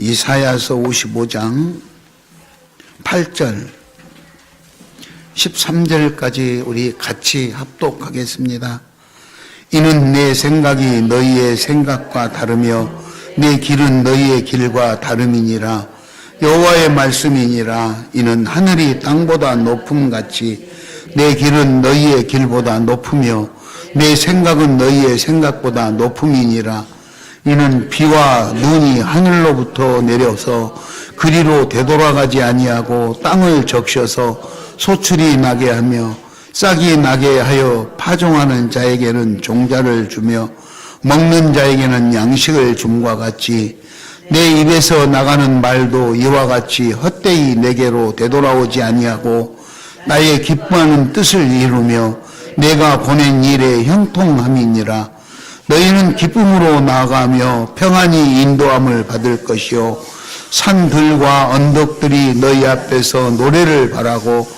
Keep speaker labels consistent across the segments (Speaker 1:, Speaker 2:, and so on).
Speaker 1: 이사야서 55장 8절 13절까지 우리 같이 합독하겠습니다. 이는 내 생각이 너희의 생각과 다르며 내 길은 너희의 길과 다름이니라. 여호와의 말씀이니라. 이는 하늘이 땅보다 높음같이 내 길은 너희의 길보다 높으며 내 생각은 너희의 생각보다 높음이니라. 이는 비와 눈이 하늘로부터 내려서 그리로 되돌아가지 아니하고 땅을 적셔서 소출이 나게 하며 싹이 나게 하여 파종하는 자에게는 종자를 주며 먹는 자에게는 양식을 줌과 같이 내 입에서 나가는 말도 이와 같이 헛되이 내게로 되돌아오지 아니하고 나의 기뻐하는 뜻을 이루며 내가 보낸 일에 형통함이니라. 너희는 기쁨으로 나아가며 평안히 인도함을 받을 것이요 산들과 언덕들이 너희 앞에서 노래를 바라고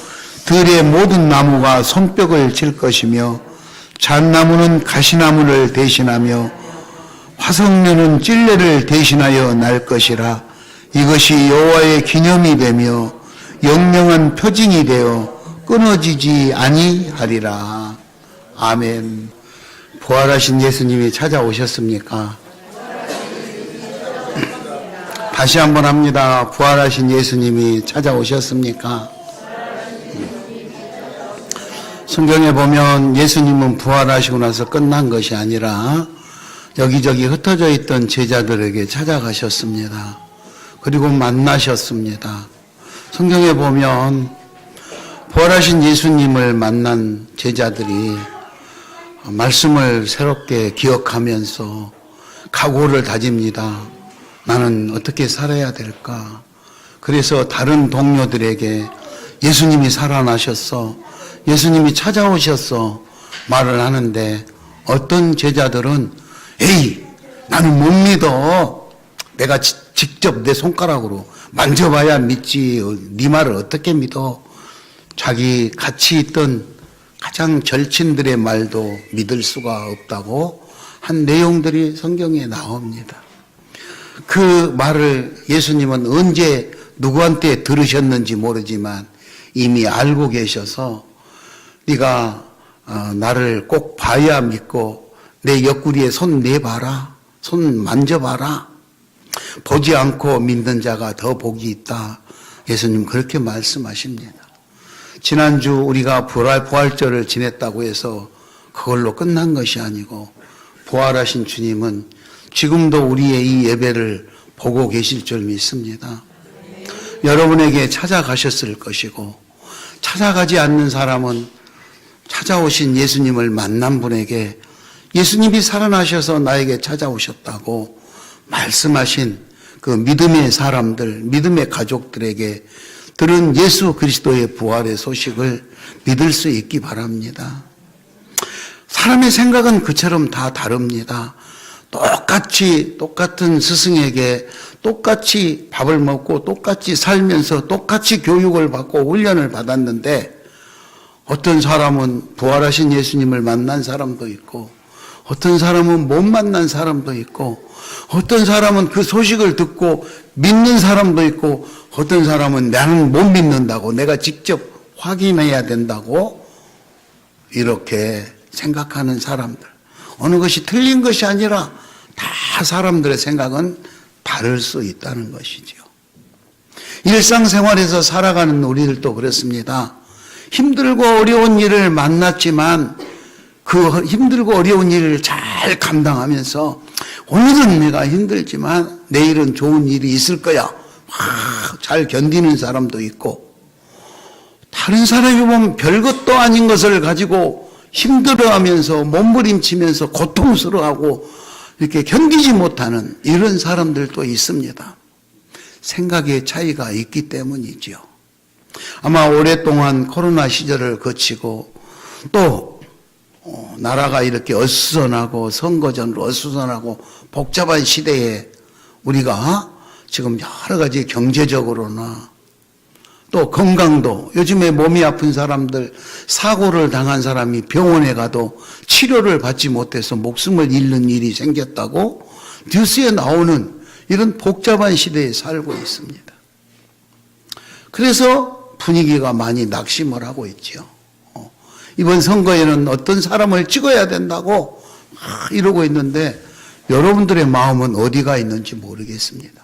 Speaker 1: 들의 모든 나무가 손뼉을 칠 것이며 잣나무는 가시나무를 대신하며 화석류는 찔레를 대신하여 날 것이라. 이것이 여호와의 기념이 되며 영영한 표징이 되어 끊어지지 아니하리라. 아멘. 부활하신 예수님이 찾아오셨습니까? 다시 한번 합니다. 부활하신 예수님이 찾아오셨습니까? 성경에 보면 예수님은 부활하시고 나서 끝난 것이 아니라 여기저기 흩어져 있던 제자들에게 찾아가셨습니다. 그리고 만나셨습니다. 성경에 보면 부활하신 예수님을 만난 제자들이 말씀을 새롭게 기억하면서 각오를 다집니다. 나는 어떻게 살아야 될까? 그래서 다른 동료들에게 예수님이 살아나셨어, 예수님이 찾아오셨어 말을 하는데 어떤 제자들은 에이, 나는 못 믿어. 내가 직접 내 손가락으로 만져봐야 믿지. 네 말을 어떻게 믿어? 자기 같이 있던 가장 절친들의 말도 믿을 수가 없다고 한 내용들이 성경에 나옵니다. 그 말을 예수님은 언제 누구한테 들으셨는지 모르지만 이미 알고 계셔서 네가 나를 꼭 봐야 믿고 내 옆구리에 손 내봐라, 손 만져봐라. 보지 않고 믿는 자가 더 복이 있다. 예수님 그렇게 말씀하십니다. 지난주 우리가 부활절을 지냈다고 해서 그걸로 끝난 것이 아니고 부활하신 주님은 지금도 우리의 이 예배를 보고 계실 줄 믿습니다. 여러분에게 찾아가셨을 것이고 찾아가지 않는 사람은 찾아오신 예수님을 만난 분에게 예수님이 살아나셔서 나에게 찾아오셨다고 말씀하신 그 믿음의 사람들, 믿음의 가족들에게 들은 예수 그리스도의 부활의 소식을 믿을 수 있기 바랍니다. 사람의 생각은 그처럼 다 다릅니다. 똑같은 스승에게 똑같이 밥을 먹고 똑같이 살면서 똑같이 교육을 받고 훈련을 받았는데 어떤 사람은 부활하신 예수님을 만난 사람도 있고 어떤 사람은 못 만난 사람도 있고 어떤 사람은 그 소식을 듣고 믿는 사람도 있고 어떤 사람은 나는 못 믿는다고 내가 직접 확인해야 된다고 이렇게 생각하는 사람들. 어느 것이 틀린 것이 아니라 다 사람들의 생각은 다를 수 있다는 것이죠. 일상생활에서 살아가는 우리들도 그렇습니다. 힘들고 어려운 일을 만났지만 그 힘들고 어려운 일을 잘 감당하면서 오늘은 내가 힘들지만 내일은 좋은 일이 있을 거야. 잘 견디는 사람도 있고 다른 사람이 보면 별것도 아닌 것을 가지고 힘들어하면서 몸부림치면서 고통스러워하고 이렇게 견디지 못하는 이런 사람들도 있습니다. 생각의 차이가 있기 때문이죠. 아마 오랫동안 코로나 시절을 거치고 또 나라가 이렇게 어수선하고 선거전으로 어수선하고 복잡한 시대에 우리가 지금 여러 가지 경제적으로나 또 건강도 요즘에 몸이 아픈 사람들, 사고를 당한 사람이 병원에 가도 치료를 받지 못해서 목숨을 잃는 일이 생겼다고 뉴스에 나오는 이런 복잡한 시대에 살고 있습니다. 그래서 분위기가 많이 낙심을 하고 있죠. 이번 선거에는 어떤 사람을 찍어야 된다고 이러고 있는데 여러분들의 마음은 어디가 있는지 모르겠습니다.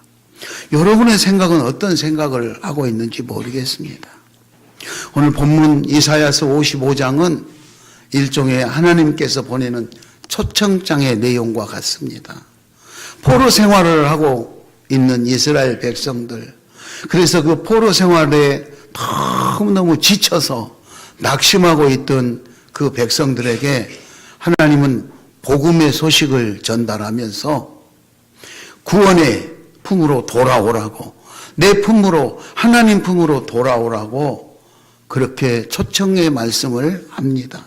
Speaker 1: 여러분의 생각은 어떤 생각을 하고 있는지 모르겠습니다. 오늘 본문 이사야서 55장은 일종의 하나님께서 보내는 초청장의 내용과 같습니다. 포로 생활을 하고 있는 이스라엘 백성들, 그래서 그 포로 생활에 너무너무 지쳐서 낙심하고 있던 그 백성들에게 하나님은 복음의 소식을 전달하면서 구원의 품으로 돌아오라고, 내 품으로, 하나님 품으로 돌아오라고 그렇게 초청의 말씀을 합니다.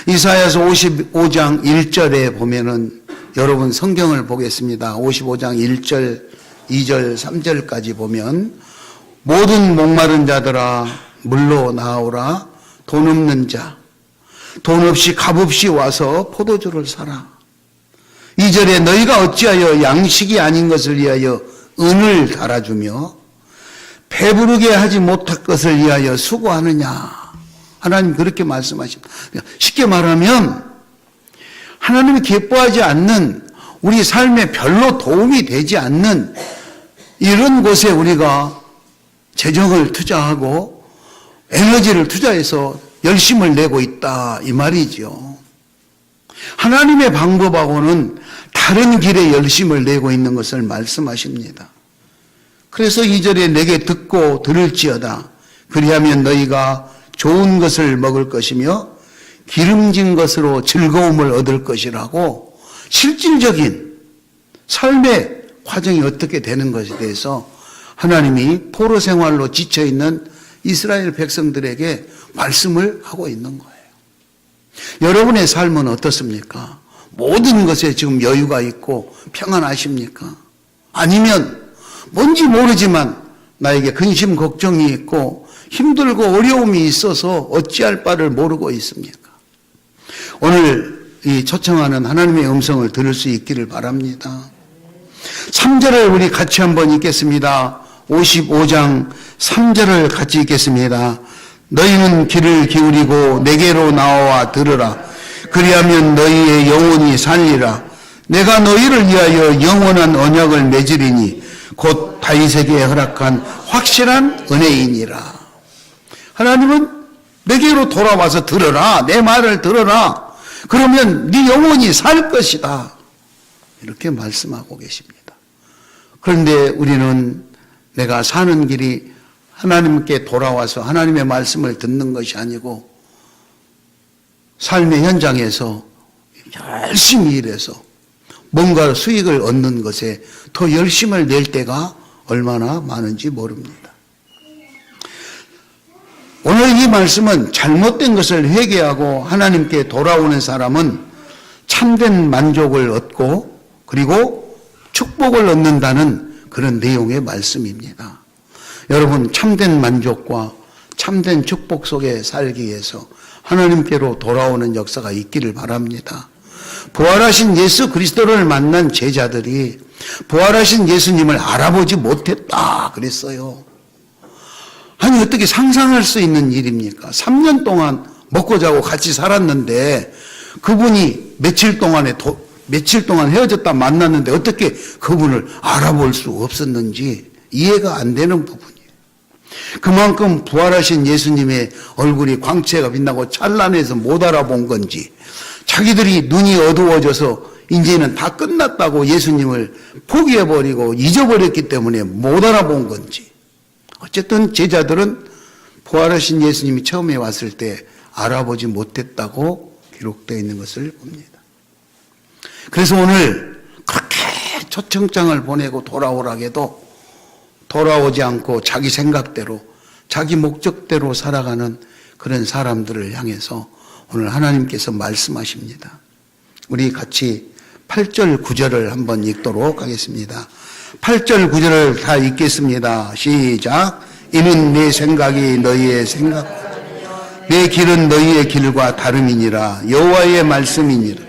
Speaker 1: 이사야서 55장 1절에 보면은 여러분 성경을 보겠습니다. 55장 1절, 2절, 3절까지 보면 모든 목마른 자들아 물로 나오라. 돈 없는 자, 돈 없이 값 없이 와서 포도주를 사라. 2절에 너희가 어찌하여 양식이 아닌 것을 위하여 은을 달아주며 배부르게 하지 못할 것을 위하여 수고하느냐. 하나님 그렇게 말씀하십니다. 쉽게 말하면 하나님이 기뻐하지 않는, 우리 삶에 별로 도움이 되지 않는 이런 곳에 우리가 재정을 투자하고 에너지를 투자해서 열심을 내고 있다 이 말이죠. 하나님의 방법하고는 다른 길에 열심을 내고 있는 것을 말씀하십니다. 그래서 2절에 내게 듣고 들을지어다. 그리하면 너희가 좋은 것을 먹을 것이며 기름진 것으로 즐거움을 얻을 것이라고 실질적인 삶의 과정이 어떻게 되는 것에 대해서 하나님이 포로 생활로 지쳐있는 이스라엘 백성들에게 말씀을 하고 있는 거예요. 여러분의 삶은 어떻습니까? 모든 것에 지금 여유가 있고 평안하십니까? 아니면 뭔지 모르지만 나에게 근심 걱정이 있고 힘들고 어려움이 있어서 어찌할 바를 모르고 있습니까? 오늘 이 초청하는 하나님의 음성을 들을 수 있기를 바랍니다. 3절을 우리 같이 한번 읽겠습니다. 55장 3절을 같이 읽겠습니다. 너희는 귀를 기울이고 내게로 나와 들으라. 그리하면 너희의 영혼이 살리라. 내가 너희를 위하여 영원한 언약을 맺으리니 곧 다윗에게 허락한 확실한 은혜이니라. 하나님은 내게로 돌아와서 들어라. 내 말을 들어라. 그러면 네 영혼이 살 것이다. 이렇게 말씀하고 계십니다. 그런데 우리는 내가 사는 길이 하나님께 돌아와서 하나님의 말씀을 듣는 것이 아니고 삶의 현장에서 열심히 일해서 뭔가 수익을 얻는 것에 더 열심을 낼 때가 얼마나 많은지 모릅니다. 오늘 이 말씀은 잘못된 것을 회개하고 하나님께 돌아오는 사람은 참된 만족을 얻고 그리고 축복을 얻는다는 그런 내용의 말씀입니다. 여러분, 참된 만족과 참된 축복 속에 살기 위해서 하나님께로 돌아오는 역사가 있기를 바랍니다. 부활하신 예수 그리스도를 만난 제자들이 부활하신 예수님을 알아보지 못했다 그랬어요. 아니 어떻게 상상할 수 있는 일입니까? 3년 동안 먹고 자고 같이 살았는데 그분이 며칠 동안 헤어졌다 만났는데 어떻게 그분을 알아볼 수 없었는지 이해가 안 되는 부분이에요. 그만큼 부활하신 예수님의 얼굴이 광채가 빛나고 찬란해서 못 알아본 건지, 자기들이 눈이 어두워져서 이제는 다 끝났다고 예수님을 포기해버리고 잊어버렸기 때문에 못 알아본 건지, 어쨌든 제자들은 부활하신 예수님이 처음에 왔을 때 알아보지 못했다고 기록되어 있는 것을 봅니다. 그래서 오늘 그렇게 초청장을 보내고 돌아오라 해도 돌아오지 않고 자기 생각대로 자기 목적대로 살아가는 그런 사람들을 향해서 오늘 하나님께서 말씀하십니다. 우리 같이 8절 9절을 한번 읽도록 하겠습니다. 8절 9절을 다 읽겠습니다. 시작. 이는 내 생각이 너희의 생각, 내 길은 너희의 길과 다름이니라. 여호와의 말씀이니라.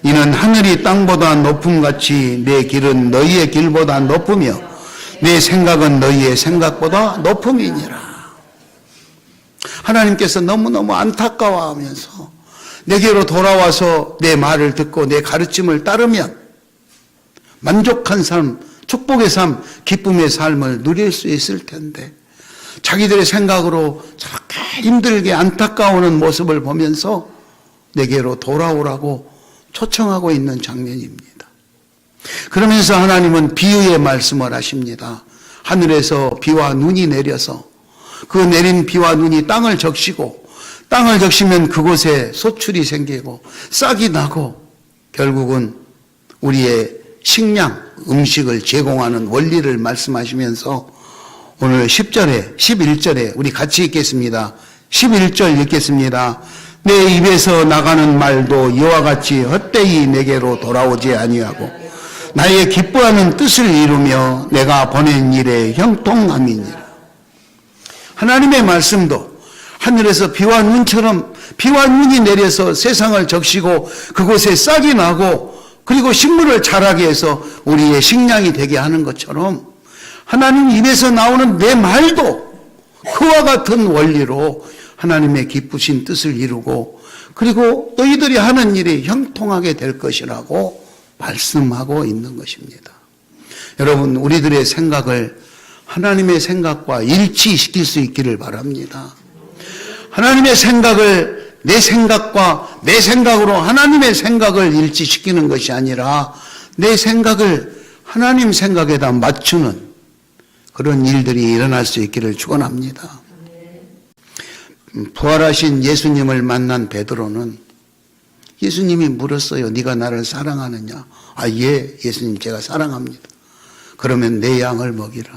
Speaker 1: 이는 하늘이 땅보다 높음같이 내 길은 너희의 길보다 높으며 내 생각은 너희의 생각보다 높음이니라. 하나님께서 너무너무 안타까워하면서 내게로 돌아와서 내 말을 듣고 내 가르침을 따르면 만족한 삶, 축복의 삶, 기쁨의 삶을 누릴 수 있을 텐데 자기들의 생각으로 저렇게 힘들게 안타까워하는 모습을 보면서 내게로 돌아오라고 초청하고 있는 장면입니다. 그러면서 하나님은 비유의 말씀을 하십니다. 하늘에서 비와 눈이 내려서 그 내린 비와 눈이 땅을 적시고 땅을 적시면 그곳에 소출이 생기고 싹이 나고 결국은 우리의 식량, 음식을 제공하는 원리를 말씀하시면서 오늘 10절에 11절에 우리 같이 읽겠습니다. 11절 읽겠습니다. 내 입에서 나가는 말도 이와 같이 헛되이 내게로 돌아오지 아니하고 나의 기뻐하는 뜻을 이루며 내가 보낸 일에 형통함이니라. 하나님의 말씀도 하늘에서 비와 눈처럼 비와 눈이 내려서 세상을 적시고 그곳에 싹이 나고 그리고 식물을 자라게 해서 우리의 식량이 되게 하는 것처럼 하나님 입에서 나오는 내 말도 그와 같은 원리로 하나님의 기쁘신 뜻을 이루고 그리고 너희들이 하는 일이 형통하게 될 것이라고 말씀하고 있는 것입니다. 여러분, 우리들의 생각을 하나님의 생각과 일치시킬 수 있기를 바랍니다. 하나님의 생각을 내 생각과 내 생각으로 하나님의 생각을 일치시키는 것이 아니라 내 생각을 하나님 생각에다 맞추는 그런 일들이 일어날 수 있기를 축원합니다. 부활하신 예수님을 만난 베드로는 예수님이 물었어요. 네가 나를 사랑하느냐? 아, 예, 예수님 제가 사랑합니다. 그러면 내 양을 먹이라.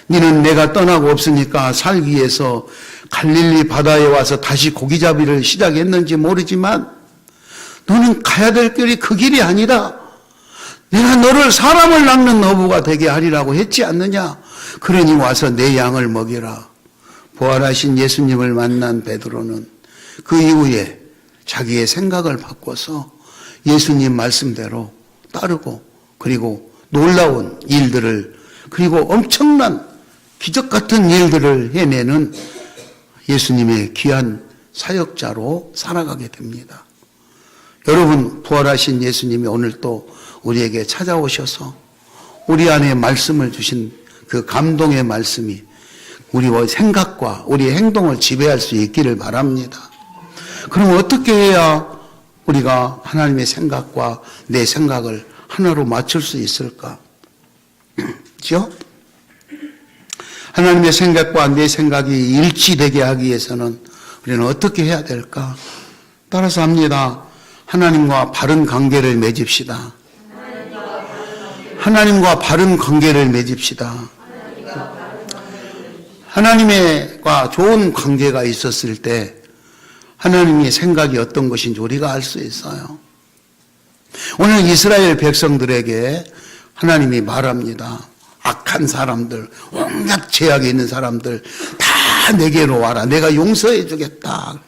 Speaker 1: 너는 내가 떠나고 없으니까 살기 위해서 갈릴리 바다에 와서 다시 고기잡이를 시작했는지 모르지만 너는 가야 될 길이 그 길이 아니다. 내가 너를 사람을 낚는 어부가 되게 하리라고 했지 않느냐. 그러니 와서 내 양을 먹여라. 부활하신 예수님을 만난 베드로는 그 이후에 자기의 생각을 바꿔서 예수님 말씀대로 따르고 그리고 놀라운 일들을 그리고 엄청난 기적 같은 일들을 해내는 예수님의 귀한 사역자로 살아가게 됩니다. 여러분, 부활하신 예수님이 오늘 또 우리에게 찾아오셔서 우리 안에 말씀을 주신 그 감동의 말씀이 우리의 생각과 우리의 행동을 지배할 수 있기를 바랍니다. 그럼 어떻게 해야 우리가 하나님의 생각과 내 생각을 하나로 맞출 수 있을까? 그렇죠? 하나님의 생각과 내 생각이 일치되게 하기 위해서는 우리는 어떻게 해야 될까? 따라서 합니다. 하나님과 바른 관계를 맺읍시다. 하나님과 바른 관계를 맺읍시다. 하나님과 좋은 관계가 있었을 때 하나님의 생각이 어떤 것인지 우리가 알 수 있어요. 오늘 이스라엘 백성들에게 하나님이 말합니다. 악한 사람들, 온갖 죄악에 있는 사람들 다 내게로 와라. 내가 용서해 주겠다.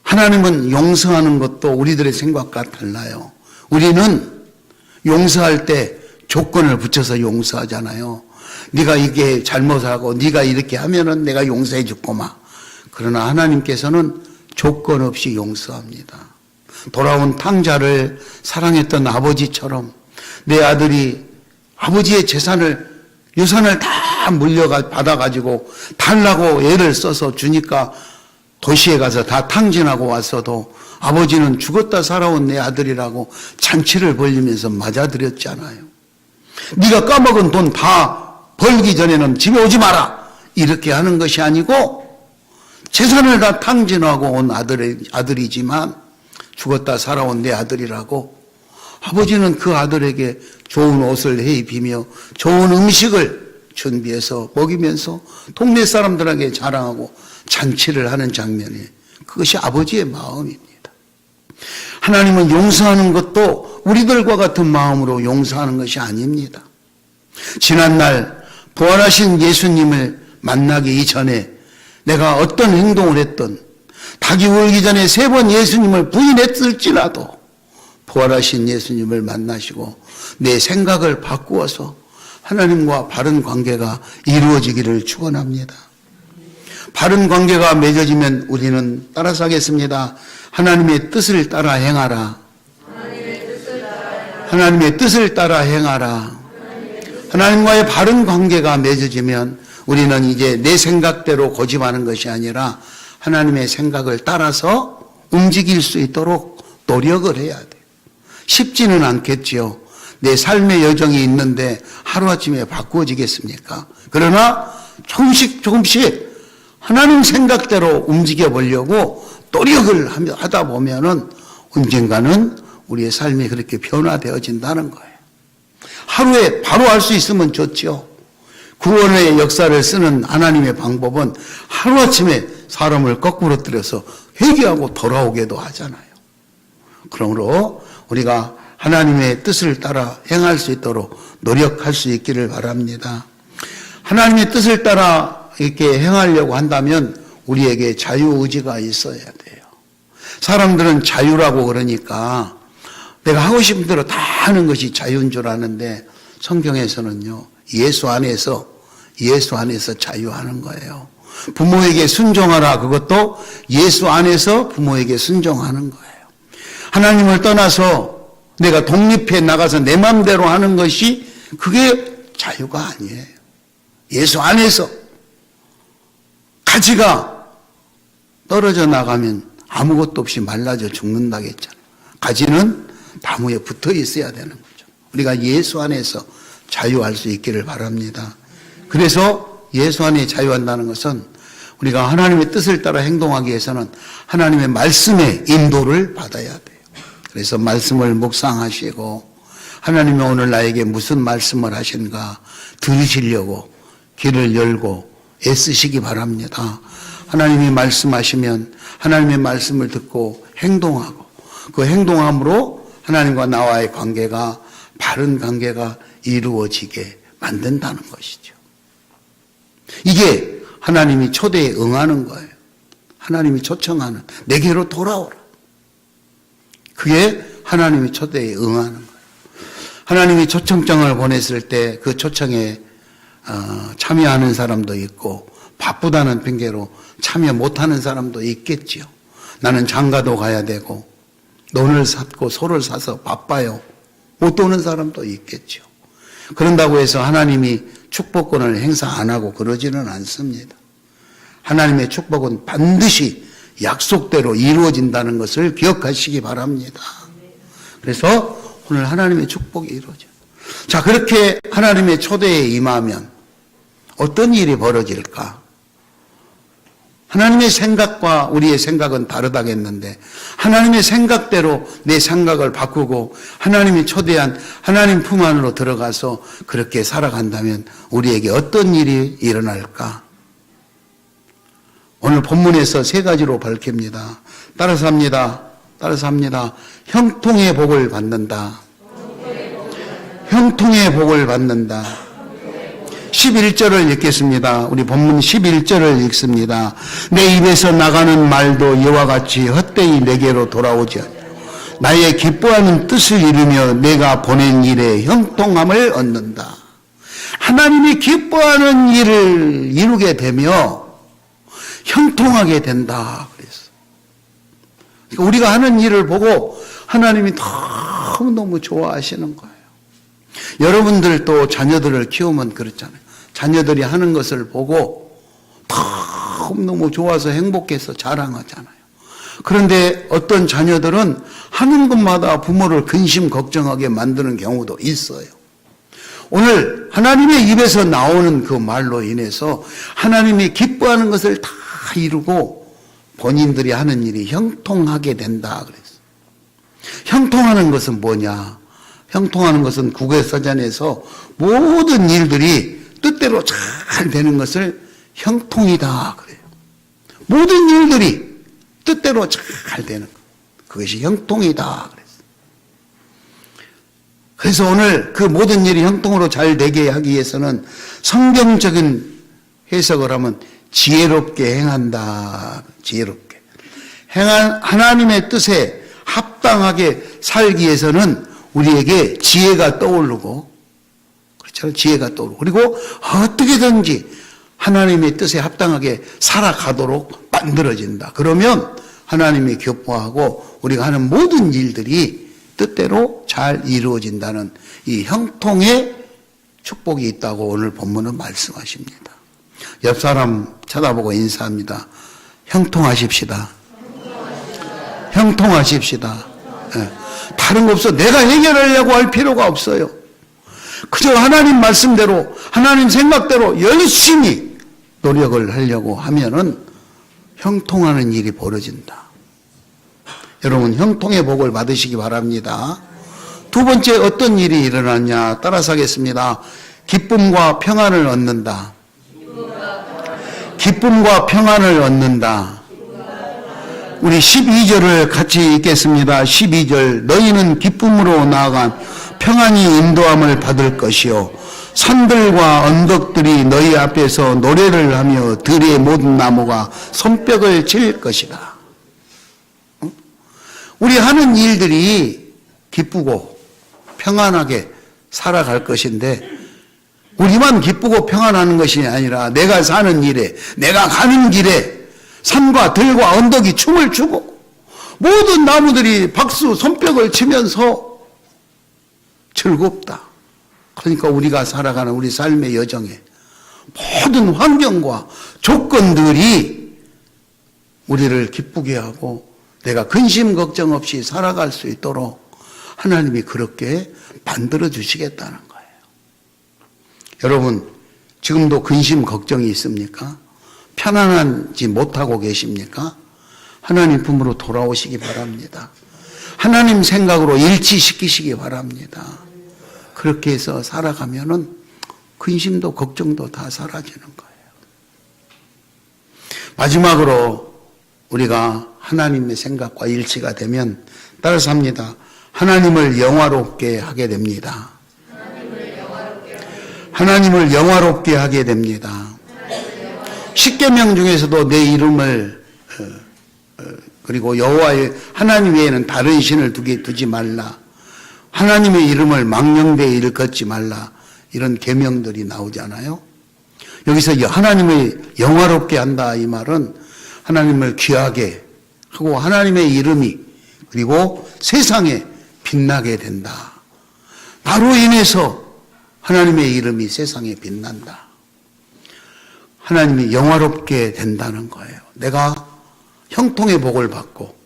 Speaker 1: 하나님은 용서하는 것도 우리들의 생각과 달라요. 우리는 용서할 때 조건을 붙여서 용서하잖아요. 네가 이게 잘못하고 네가 이렇게 하면은 내가 용서해 줄 거마. 그러나 하나님께서는 조건 없이 용서합니다. 돌아온 탕자를 사랑했던 아버지처럼 내 아들이 아버지의 유산을 다 받아가지고 달라고 애를 써서 주니까 도시에 가서 다 탕진하고 왔어도 아버지는 죽었다 살아온 내 아들이라고 잔치를 벌리면서 맞아들였잖아요. 네가 까먹은 돈 다 벌기 전에는 집에 오지 마라. 이렇게 하는 것이 아니고 재산을 다 탕진하고 온 아들이지만 죽었다 살아온 내 아들이라고 아버지는 그 아들에게 좋은 옷을 해입히며 좋은 음식을 준비해서 먹이면서 동네 사람들에게 자랑하고 잔치를 하는 장면이 그것이 아버지의 마음입니다. 하나님은 용서하는 것도 우리들과 같은 마음으로 용서하는 것이 아닙니다. 지난날 부활하신 예수님을 만나기 이전에 내가 어떤 행동을 했든 닭이 울기 전에 3번 예수님을 부인했을지라도 부활하신 예수님을 만나시고 내 생각을 바꾸어서 하나님과 바른 관계가 이루어지기를 축원합니다. 바른 관계가 맺어지면 우리는 따라서 하겠습니다. 하나님의 뜻을 따라 행하라. 하나님의 뜻을 따라 행하라. 하나님과의 바른 관계가 맺어지면 우리는 이제 내 생각대로 고집하는 것이 아니라 하나님의 생각을 따라서 움직일 수 있도록 노력을 해야 돼요. 쉽지는 않겠지요. 내 삶의 여정이 있는데 하루아침에 바꾸어지겠습니까? 그러나 조금씩 하나님 생각대로 움직여 보려고 노력을 하다 보면은 언젠가는 우리의 삶이 그렇게 변화되어진다는 거예요. 하루에 바로 할 수 있으면 좋죠. 구원의 역사를 쓰는 하나님의 방법은 하루아침에 사람을 거꾸로 들여서 회개하고 돌아오게도 하잖아요. 그러므로 우리가 하나님의 뜻을 따라 행할 수 있도록 노력할 수 있기를 바랍니다. 하나님의 뜻을 따라 이렇게 행하려고 한다면 우리에게 자유의지가 있어야 돼요. 사람들은 자유라고 그러니까 내가 하고 싶은 대로 다 하는 것이 자유인 줄 아는데 성경에서는요, 예수 안에서 자유하는 거예요. 부모에게 순종하라, 그것도 예수 안에서 부모에게 순종하는 거예요. 하나님을 떠나서 내가 독립해 나가서 내 마음대로 하는 것이 그게 자유가 아니에요. 예수 안에서 가지가 떨어져 나가면 아무것도 없이 말라져 죽는다겠잖아요. 가지는 나무에 붙어 있어야 되는 거죠. 우리가 예수 안에서 자유할 수 있기를 바랍니다. 그래서 예수 안에 자유한다는 것은 우리가 하나님의 뜻을 따라 행동하기 위해서는 하나님의 말씀의 인도를 받아야 돼요. 그래서 말씀을 묵상하시고 하나님이 오늘 나에게 무슨 말씀을 하신가 들으시려고 귀를 열고 애쓰시기 바랍니다. 하나님이 말씀하시면 하나님의 말씀을 듣고 행동하고 그 행동함으로 하나님과 나와의 관계가 바른 관계가 이루어지게 만든다는 것이죠. 이게 하나님이 초대에 응하는 거예요. 하나님이 초청하는 내게로 돌아오라. 그게 하나님이 초대에 응하는 거예요. 하나님이 초청장을 보냈을 때 그 초청에 참여하는 사람도 있고 바쁘다는 핑계로 참여 못하는 사람도 있겠지요. 나는 장가도 가야 되고 논을 샀고 소를 사서 바빠요. 못 오는 사람도 있겠죠. 그런다고 해서 하나님이 축복권을 행사 안 하고 그러지는 않습니다. 하나님의 축복은 반드시 약속대로 이루어진다는 것을 기억하시기 바랍니다. 그래서 오늘 하나님의 축복이 이루어져요. 자, 그렇게 하나님의 초대에 임하면 어떤 일이 벌어질까? 하나님의 생각과 우리의 생각은 다르다겠는데 하나님의 생각대로 내 생각을 바꾸고 하나님이 초대한 하나님 품 안으로 들어가서 그렇게 살아간다면 우리에게 어떤 일이 일어날까? 오늘 본문에서 세 가지로 밝힙니다. 따라서 합니다. 형통의 복을 받는다. 형통의 복을 받는다. 11절을 읽겠습니다. 우리 본문 11절을 읽습니다. 내 입에서 나가는 말도 이와 같이 헛되이 내게로 돌아오지 않고 나의 기뻐하는 뜻을 이루며 내가 보낸 일에 형통함을 얻는다. 하나님이 기뻐하는 일을 이루게 되며 형통하게 된다. 그래서 우리가 하는 일을 보고 하나님이 너무너무 좋아하시는 거예요. 여러분들도 자녀들을 키우면 그렇잖아요. 자녀들이 하는 것을 보고 너무 좋아서 행복해서 자랑하잖아요. 그런데 어떤 자녀들은 하는 것마다 부모를 근심 걱정하게 만드는 경우도 있어요. 오늘 하나님의 입에서 나오는 그 말로 인해서 하나님이 기뻐하는 것을 다 이루고 본인들이 하는 일이 형통하게 된다 그랬어요. 형통하는 것은 뭐냐? 형통하는 것은 국어사전에서 모든 일들이 뜻대로 잘 되는 것을 형통이다 그래요. 모든 일들이 뜻대로 잘 되는 것. 그것이 형통이다 그랬어요. 그래서 오늘 그 모든 일이 형통으로 잘 되게 하기 위해서는 성경적인 해석을 하면 지혜롭게 행한다. 지혜롭게. 하나님의 뜻에 합당하게 살기 위해서는 우리에게 지혜가 떠오르고, 그렇죠? 지혜가 떠오르고, 그리고 어떻게든지 하나님의 뜻에 합당하게 살아가도록 만들어진다. 그러면 하나님이 기뻐하고 우리가 하는 모든 일들이 뜻대로 잘 이루어진다는 이 형통의 축복이 있다고 오늘 본문은 말씀하십니다. 옆 사람 쳐다보고 인사합니다. 형통하십시다. 형통하십시다. 네. 다른 거 없어. 내가 해결하려고 할 필요가 없어요. 그저 하나님 말씀대로, 하나님 생각대로 열심히 노력을 하려고 하면은 형통하는 일이 벌어진다. 여러분, 형통의 복을 받으시기 바랍니다. 두 번째 어떤 일이 일어났냐? 따라서 하겠습니다. 기쁨과 평안을 얻는다. 기쁨과 평안을 얻는다. 우리 12절을 같이 읽겠습니다. 12절. 너희는 기쁨으로 나아간 평안히 인도함을 받을 것이요 산들과 언덕들이 너희 앞에서 노래를 하며 들의 모든 나무가 손뼉을 칠 것이다. 우리 하는 일들이 기쁘고 평안하게 살아갈 것인데 우리만 기쁘고 평안하는 것이 아니라 내가 사는 일에, 내가 가는 길에 산과 들과 언덕이 춤을 추고 모든 나무들이 박수, 손뼉을 치면서 즐겁다. 그러니까 우리가 살아가는 우리 삶의 여정에 모든 환경과 조건들이 우리를 기쁘게 하고 내가 근심 걱정 없이 살아갈 수 있도록 하나님이 그렇게 만들어 주시겠다는 거예요. 여러분, 지금도 근심 걱정이 있습니까? 편안하지 못하고 계십니까? 하나님 품으로 돌아오시기 바랍니다. 하나님 생각으로 일치시키시기 바랍니다. 그렇게 해서 살아가면은 근심도 걱정도 다 사라지는 거예요. 마지막으로 우리가 하나님의 생각과 일치가 되면 따라서 합니다. 하나님을 영화롭게 하게 됩니다. 하나님을 영화롭게 하게 됩니다. 십계명 중에서도 내 이름을 그리고 여호와의 하나님 외에는 다른 신을 두지 말라. 하나님의 이름을 망령되이 일컫지 말라. 이런 계명들이 나오잖아요. 여기서 하나님을 영화롭게 한다 이 말은 하나님을 귀하게 하고 하나님의 이름이 그리고 세상에 빛나게 된다. 나로 인해서 하나님의 이름이 세상에 빛난다. 하나님이 영화롭게 된다는 거예요. 내가 형통의 복을 받고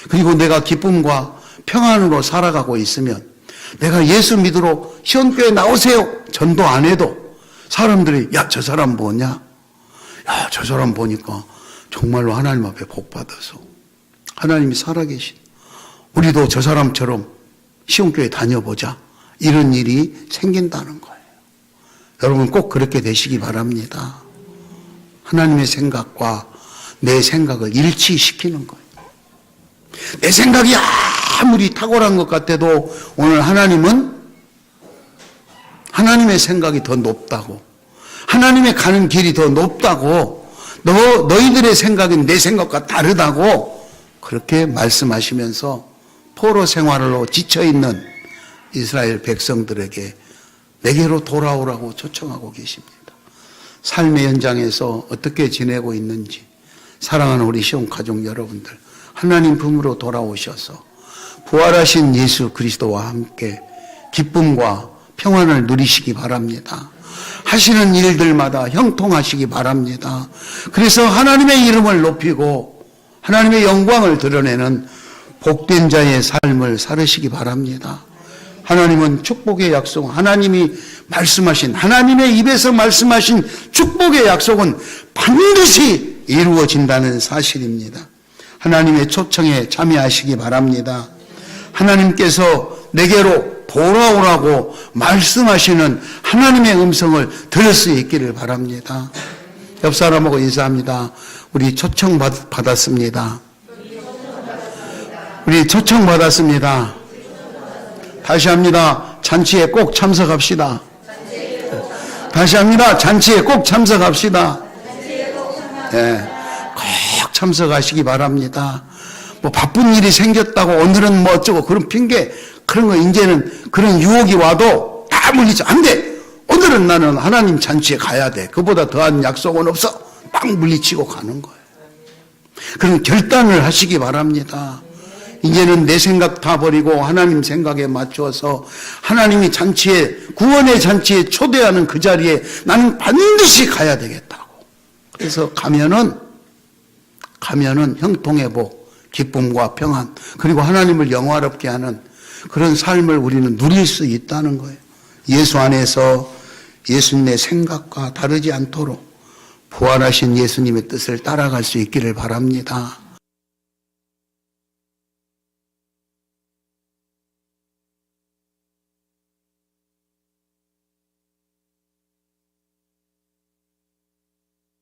Speaker 1: 그리고 내가 기쁨과 평안으로 살아가고 있으면 내가 예수 믿으러 시온교회 나오세요. 전도 안 해도 사람들이 야, 저 사람 뭐냐? 야, 저 사람 보니까 정말로 하나님 앞에 복 받아서 하나님이 살아계신 우리도 저 사람처럼 시온교회 다녀보자. 이런 일이 생긴다는 거예요. 여러분 꼭 그렇게 되시기 바랍니다. 하나님의 생각과 내 생각을 일치시키는 거예요. 내 생각이 아무리 탁월한 것 같아도 오늘 하나님은 하나님의 생각이 더 높다고 하나님의 가는 길이 더 높다고 너희들의 생각은 내 생각과 다르다고 그렇게 말씀하시면서 포로 생활로 지쳐있는 이스라엘 백성들에게 내게로 돌아오라고 초청하고 계십니다. 삶의 현장에서 어떻게 지내고 있는지 사랑하는 우리 시온 가족 여러분들 하나님 품으로 돌아오셔서 부활하신 예수 그리스도와 함께 기쁨과 평안을 누리시기 바랍니다. 하시는 일들마다 형통하시기 바랍니다. 그래서 하나님의 이름을 높이고 하나님의 영광을 드러내는 복된 자의 삶을 살으시기 바랍니다. 하나님은 축복의 약속, 하나님이 말씀하신, 하나님의 입에서 말씀하신 축복의 약속은 반드시 이루어진다는 사실입니다. 하나님의 초청에 참여하시기 바랍니다. 하나님께서 내게로 돌아오라고 말씀하시는 하나님의 음성을 들을 수 있기를 바랍니다. 옆 사람하고 인사합니다. 우리 초청 받았습니다. 우리 초청 받았습니다. 다시 합니다. 잔치에 꼭 참석합시다. 다시 합니다. 잔치에 꼭 참석합시다. 네, 꼭 참석하시기 바랍니다. 뭐 바쁜 일이 생겼다고 오늘은 뭐 어쩌고 그런 핑계, 그런 거 이제는 그런 유혹이 와도 다 물리지. 안 돼. 오늘은 나는 하나님 잔치에 가야 돼. 그보다 더한 약속은 없어. 딱 물리치고 가는 거예요. 그런 결단을 하시기 바랍니다. 이제는 내 생각 다 버리고 하나님 생각에 맞추어서 하나님이 잔치에, 구원의 잔치에 초대하는 그 자리에 나는 반드시 가야 되겠다고. 그래서 가면은 형통의 복, 기쁨과 평안, 그리고 하나님을 영화롭게 하는 그런 삶을 우리는 누릴 수 있다는 거예요. 예수 안에서 예수님의 생각과 다르지 않도록 부활하신 예수님의 뜻을 따라갈 수 있기를 바랍니다.